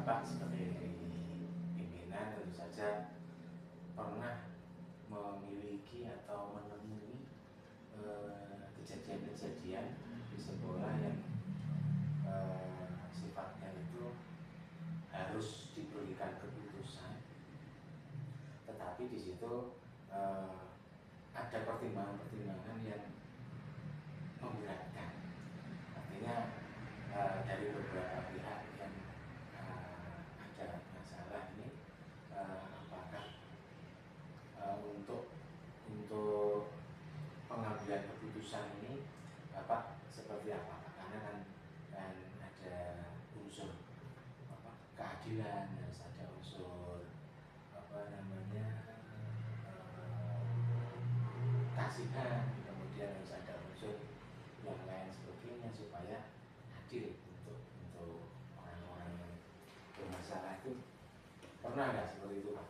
Bapak sebagai pimpinan tentu saja pernah memiliki atau menemui kejadian-kejadian di sekolah yang sifatnya itu harus diberikan keputusan, tetapi di situ ada pertimbangan-pertimbangan yang memberatkan. Artinya dari beberapa pihak yang ada masalah ini, apakah untuk pengambilan keputusan ini Bapak seperti apa? Karena kan ada unsur keadilan, harus ada unsur kasihan, kemudian harus ada unsur yang lain sebagainya supaya adil untuk orang-orang yang bermasalah itu. Pernah nggak seperti itu, Pak?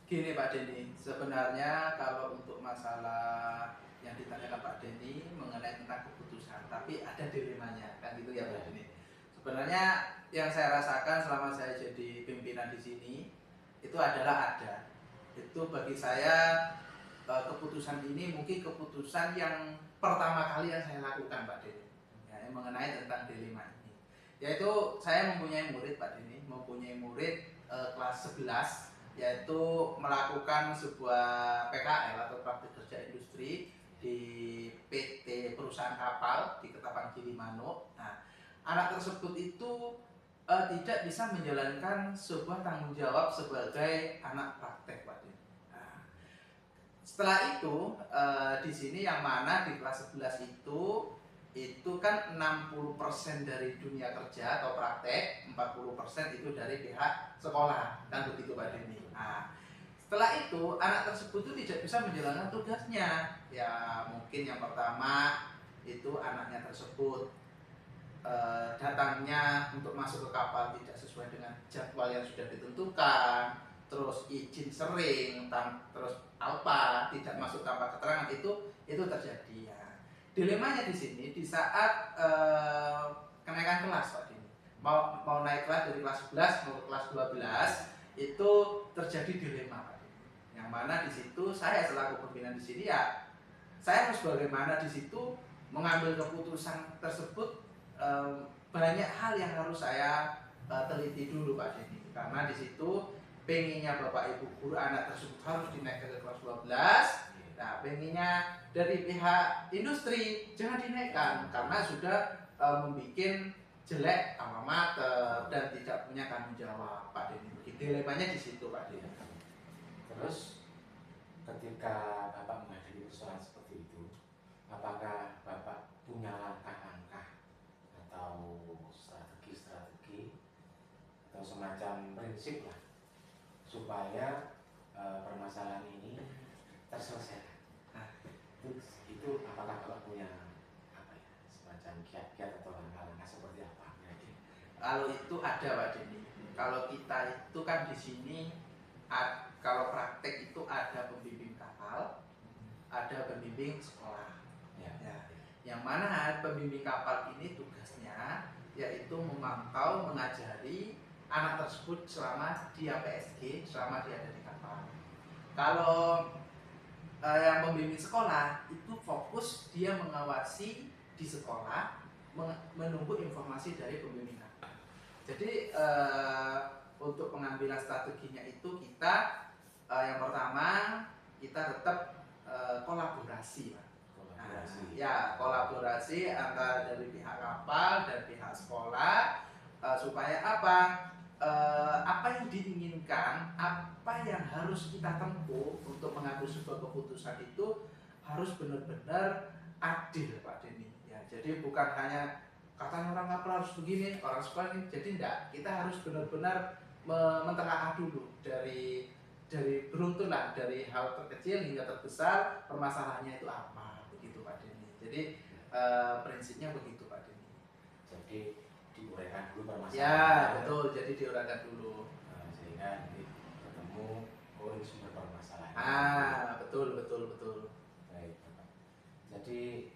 Gini Pak Denny, sebenarnya kalau untuk masalah yang ditanyakan Pak Denny mengenai tentang keputusan, tapi ada dilemanya, kan gitu ya Pak Denny. Sebenarnya yang saya rasakan selama saya jadi pimpinan di sini itu adalah itu bagi saya keputusan ini mungkin keputusan yang pertama kali yang saya lakukan Pak Denny, ya, mengenai tentang dilema ini. Yaitu saya mempunyai murid Pak Denny, kelas 11, yaitu melakukan sebuah PKL atau praktik kerja industri di PT perusahaan kapal di Ketapang Gilimanuk. Nah, anak tersebut itu tidak bisa menjalankan sebuah tanggung jawab sebagai anak praktek, Pak. Nah, setelah itu di sini yang mana di kelas 11 itu kan 60% dari dunia kerja atau praktek, 40% itu dari pihak sekolah, kan begitu Pak Denny. Nah, setelah itu anak tersebut itu tidak bisa menjalankan tugasnya. Ya mungkin yang pertama itu anaknya tersebut datangnya untuk masuk ke kapal tidak sesuai dengan jadwal yang sudah ditentukan, terus izin sering, terus tidak masuk tanpa keterangan, itu terjadi ya. Dilemanya di sini di saat kenaikan kelas Pak Dini, mau naik kelas dari kelas 11 mau ke kelas 12 itu terjadi dilema Pak Dini. Yang mana di situ saya selaku pimpinan di sini ya saya harus bagaimana di situ mengambil keputusan tersebut. Banyak hal yang harus saya teliti dulu Pak Dini, karena di situ pengennya Bapak Ibu guru anak tersebut harus dinaikkan ke kelas 12. Nah, pengennya dari pihak industri jangan dinaikkan karena sudah membuat jelek alma mater dan tidak punya tanggung jawab Pak Dini. Dilemanya di situ Pak Dini. Terus ketika Bapak menghadapi persoalan seperti itu, apakah Bapak punya langkah-langkah atau strategi atau semacam prinsip lah supaya permasalahan ini terselesaikan? Nah, itu apakah Bapak punya semacam kiat-kiat atau langkah-langkah seperti apa? Kalau itu ada Pak Denny. Kalau kita itu kan di sini kalau praktek itu ada pembimbing kapal, ada pembimbing sekolah. Ya. Yang mana pembimbing kapal ini tugasnya yaitu memantau, mengajari anak tersebut selama dia PSG, selama dia ada di kapal. Kalau yang pembimbing sekolah itu fokus dia mengawasi di sekolah, menunggu informasi dari pembimbing kapal. Jadi untuk pengambilan strateginya itu kita yang pertama kita tetap kolaborasi, Pak. Kolaborasi antara dari pihak kapal dan pihak sekolah supaya apa? Apa yang diinginkan, apa yang harus kita tempuh untuk mengambil sebuah keputusan itu harus benar-benar adil Pak Denny. Ya, jadi bukan hanya katanya orang kapal harus begini, orang sekolah ini, jadi enggak. Kita harus benar-benar mentelaah dulu dari beruntun lah, dari hal terkecil hingga terbesar permasalahannya itu apa, begitu Pak Denny. Jadi prinsipnya begitu Pak Denny. Jadi diuraikan dulu permasalahan. Ya betul, jadi diuraikan dulu. Sehingga nanti ketemu ini sumber permasalahan. Betul. Baik, Bapak. Jadi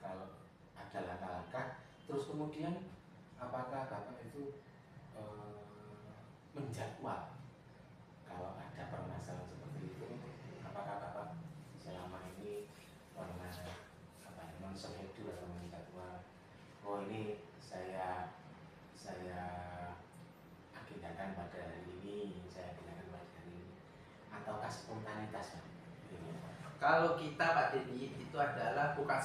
kalau ada langkah-langkah, terus kemudian apakah Bapak itu menjadwal kalau ada permasalahan seperti itu, apakah Bapak selama ini pernah menschedule atau menjadwal, oh ini saya agendakan pada hari ini, saya agendakan pada hari ini, ataukah spontanitas Pak? Kalau kita Pak Denny itu adalah bukan